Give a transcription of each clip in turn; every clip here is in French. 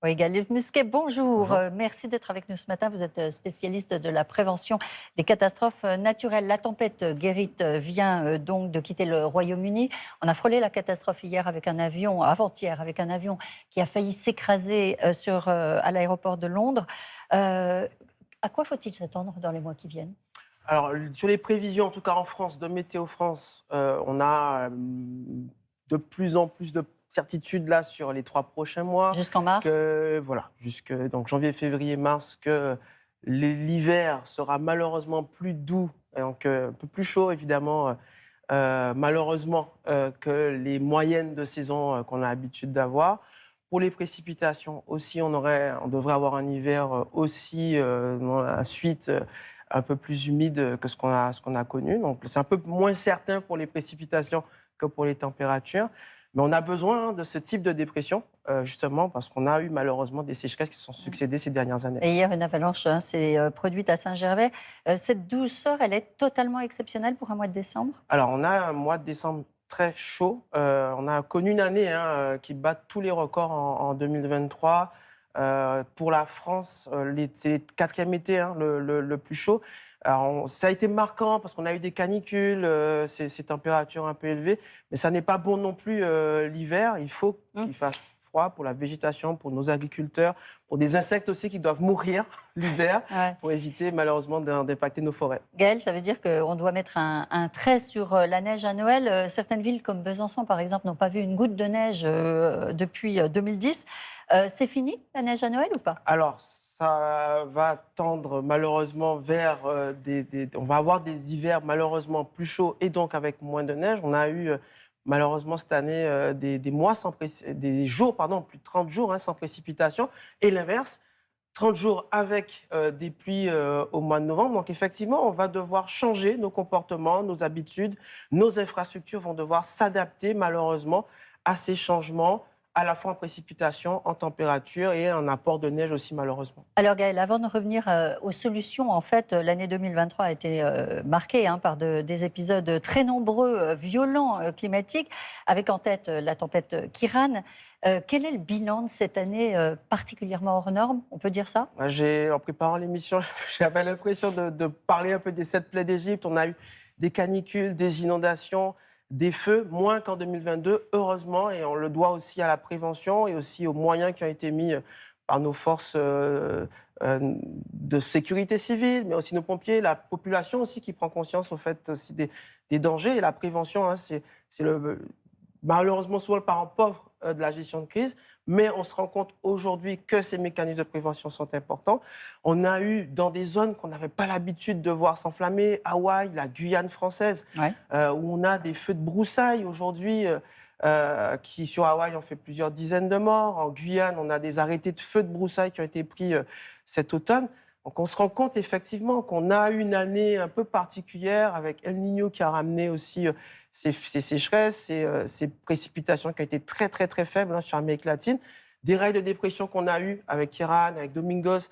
Oui, Gaël Musquet, bonjour. Bonjour. Merci d'être avec nous ce matin. Vous êtes spécialiste de la prévention des catastrophes naturelles. La tempête Gerrit vient donc de quitter le Royaume-Uni. On a frôlé la catastrophe hier avec un avion, avant-hier, avec un avion qui a failli s'écraser à l'aéroport de Londres. À quoi faut-il s'attendre dans les mois qui viennent? Alors, sur les prévisions, en tout cas en France, de Météo France, on a de plus en plus de certitudes là sur les 3 prochains mois. Jusqu'en mars? Que, voilà, jusque donc, janvier, février, mars, que l'hiver sera malheureusement plus doux, et donc un peu plus chaud évidemment, malheureusement, que les moyennes de saison qu'on a l'habitude d'avoir. Pour les précipitations aussi, on devrait avoir un hiver aussi dans la suite un peu plus humide que ce qu'on a connu. Donc c'est un peu moins certain pour les précipitations que pour les températures. Mais on a besoin de ce type de dépression, justement, parce qu'on a eu malheureusement des sécheresses qui se sont succédées ces dernières années. Et hier, une avalanche s'est produite à Saint-Gervais. Cette douceur, elle est totalement exceptionnelle pour un mois de décembre? Alors, on a un mois de décembre très chaud. On a connu une année qui bat tous les records en 2023. Pour la France, c'est le quatrième été le plus chaud. Alors, ça a été marquant parce qu'on a eu des canicules, ces températures un peu élevées, mais ça n'est pas bon non plus l'hiver. Il faut qu'il fasse froid pour la végétation, pour nos agriculteurs, pour des insectes aussi qui doivent mourir l'hiver, Ouais. pour éviter malheureusement d'impacter nos forêts. Gaël, ça veut dire qu'on doit mettre un trait sur la neige à Noël. Certaines villes comme Besançon, par exemple, n'ont pas vu une goutte de neige depuis 2010. C'est fini, la neige à Noël ou pas? Alors, ça va tendre malheureusement vers on va avoir des hivers malheureusement plus chauds et donc avec moins de neige. On a eu malheureusement cette année des jours, pardon, plus de 30 jours sans précipitation. Et l'inverse, 30 jours avec des pluies au mois de novembre. Donc effectivement, on va devoir changer nos comportements, nos habitudes. Nos infrastructures vont devoir s'adapter malheureusement à ces changements, à la fois en précipitation, en température et en apport de neige aussi malheureusement. Alors Gaël, avant de revenir aux solutions, en fait, l'année 2023 a été marquée par des épisodes très nombreux, violents, climatiques, avec en tête la tempête Kiran. Quel est le bilan de cette année particulièrement hors norme? On peut dire ça? En préparant l'émission, j'avais l'impression de parler un peu des 7 plaies d'Égypte. On a eu des canicules, des inondations, des feux, moins qu'en 2022, heureusement, et on le doit aussi à la prévention et aussi aux moyens qui ont été mis par nos forces de sécurité civile, mais aussi nos pompiers, la population aussi qui prend conscience au fait aussi des dangers. Et la prévention, c'est malheureusement souvent le parent pauvre de la gestion de crise, mais on se rend compte aujourd'hui que ces mécanismes de prévention sont importants. On a eu dans des zones qu'on n'avait pas l'habitude de voir s'enflammer, Hawaï, la Guyane française, Ouais. où on a des feux de broussailles aujourd'hui, qui sur Hawaï ont fait plusieurs dizaines de morts. En Guyane, on a des arrêtés de feux de broussailles qui ont été pris cet automne. Donc on se rend compte effectivement qu'on a eu une année un peu particulière avec El Niño qui a ramené aussi ces sécheresses, ces précipitations qui ont été très très très faibles sur l'Amérique latine. Des règles de dépression qu'on a eues avec Kiran, avec Domingos,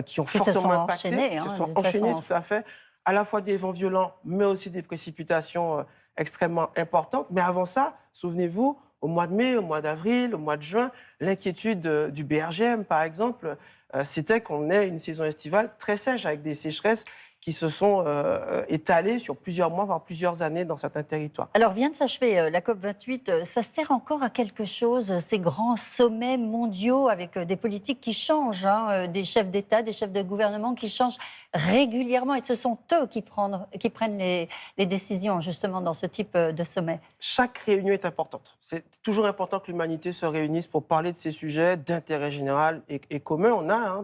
qui ont Qui se fortement sont impacté, enchaînés, qui se de sont toute enchaînés façon. tout à fait, à la fois des vents violents, mais aussi des précipitations extrêmement importantes. Mais avant ça, souvenez-vous, au mois de mai, au mois d'avril, au mois de juin, l'inquiétude du BRGM, par exemple, c'était qu'on ait une saison estivale très sèche, avec des sécheresses qui se sont étalées sur plusieurs mois, voire plusieurs années dans certains territoires. Alors, vient de s'achever la COP28. Ça sert encore à quelque chose, ces grands sommets mondiaux avec des politiques qui changent, des chefs d'État, des chefs de gouvernement qui changent régulièrement. Et ce sont eux qui prennent les décisions, justement, dans ce type de sommet. Chaque réunion est importante. C'est toujours important que l'humanité se réunisse pour parler de ces sujets d'intérêt général et commun. On a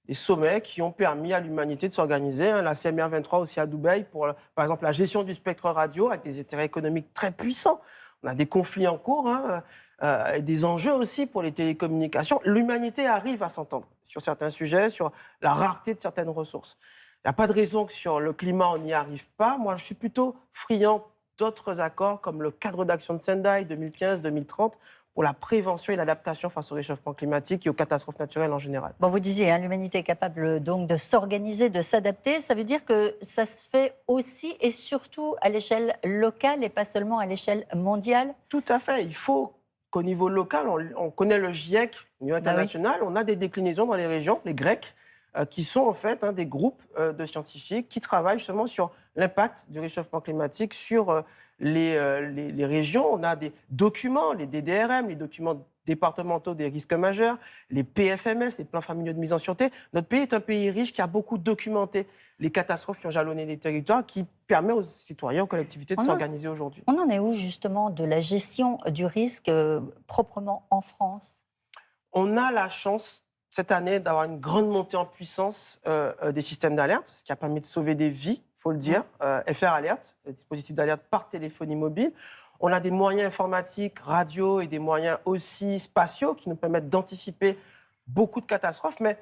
des sommets qui ont permis à l'humanité de s'organiser. La CMR 23 aussi à Dubaï pour, par exemple, la gestion du spectre radio avec des intérêts économiques très puissants. On a des conflits en cours et des enjeux aussi pour les télécommunications. L'humanité arrive à s'entendre sur certains sujets, sur la rareté de certaines ressources. Il n'y a pas de raison que sur le climat, on n'y arrive pas. Moi, je suis plutôt friand d'autres accords comme le cadre d'action de Sendai 2015-2030 pour la prévention et l'adaptation face au réchauffement climatique et aux catastrophes naturelles en général. Bon, vous disiez, l'humanité est capable donc de s'organiser, de s'adapter. Ça veut dire que ça se fait aussi et surtout à l'échelle locale et pas seulement à l'échelle mondiale? Tout à fait. Il faut qu'au niveau local, on connaît le GIEC, Au niveau international, on a des déclinaisons dans les régions, les Grecs, qui sont en fait des groupes de scientifiques qui travaillent justement sur l'impact du réchauffement climatique sur les régions. On a des documents, les DDRM, les documents départementaux des risques majeurs, les PFMS, les plans familiaux de mise en sûreté. Notre pays est un pays riche qui a beaucoup documenté les catastrophes qui ont jalonné les territoires, qui permet aux citoyens, aux collectivités de s'organiser aujourd'hui. On en est où justement de la gestion du risque proprement en France? On a la chance cette année d'avoir une grande montée en puissance des systèmes d'alerte, ce qui a permis de sauver des vies, il faut le dire. FR Alert, le dispositif d'alerte par téléphonie mobile. On a des moyens informatiques, radio et des moyens aussi spatiaux qui nous permettent d'anticiper beaucoup de catastrophes. Mais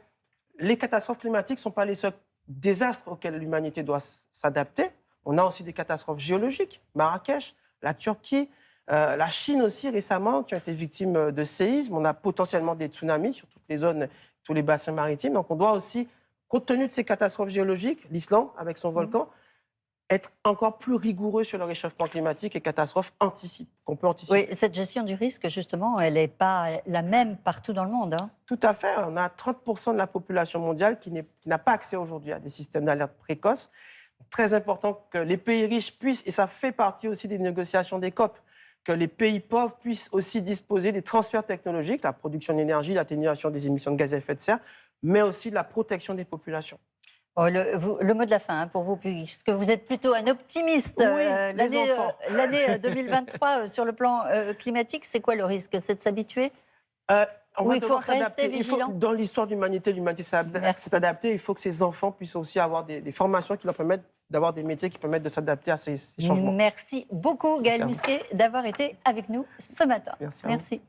les catastrophes climatiques ne sont pas les seuls désastres auxquels l'humanité doit s'adapter. On a aussi des catastrophes géologiques, Marrakech, la Turquie, la Chine aussi récemment, qui ont été victimes de séismes. On a potentiellement des tsunamis sur toutes les zones, tous les bassins maritimes. Donc on doit aussi, compte tenu de ces catastrophes géologiques, l'Islande avec son volcan, être encore plus rigoureux sur le réchauffement climatique et catastrophes qu'on peut anticiper. Oui, cette gestion du risque, justement, elle n'est pas la même partout dans le monde. Tout à fait. On a 30% de la population mondiale qui n'a pas accès aujourd'hui à des systèmes d'alerte précoces. Très important que les pays riches puissent, et ça fait partie aussi des négociations des COP, que les pays pauvres puissent aussi disposer des transferts technologiques, la production d'énergie, l'atténuation des émissions de gaz à effet de serre, mais aussi de la protection des populations. Oh, le mot de la fin pour vous, puisque vous êtes plutôt un optimiste. Oui, l'année 2023, sur le plan climatique, c'est quoi le risque? C'est de s'habituer? Il faut rester vigilant. Dans l'histoire de l'humanité s'est adaptée. Il faut que ces enfants puissent aussi avoir des formations qui leur permettent d'avoir des métiers qui permettent de s'adapter à ces changements. Merci beaucoup, Gaël Musquet, d'avoir été avec nous ce matin. Merci.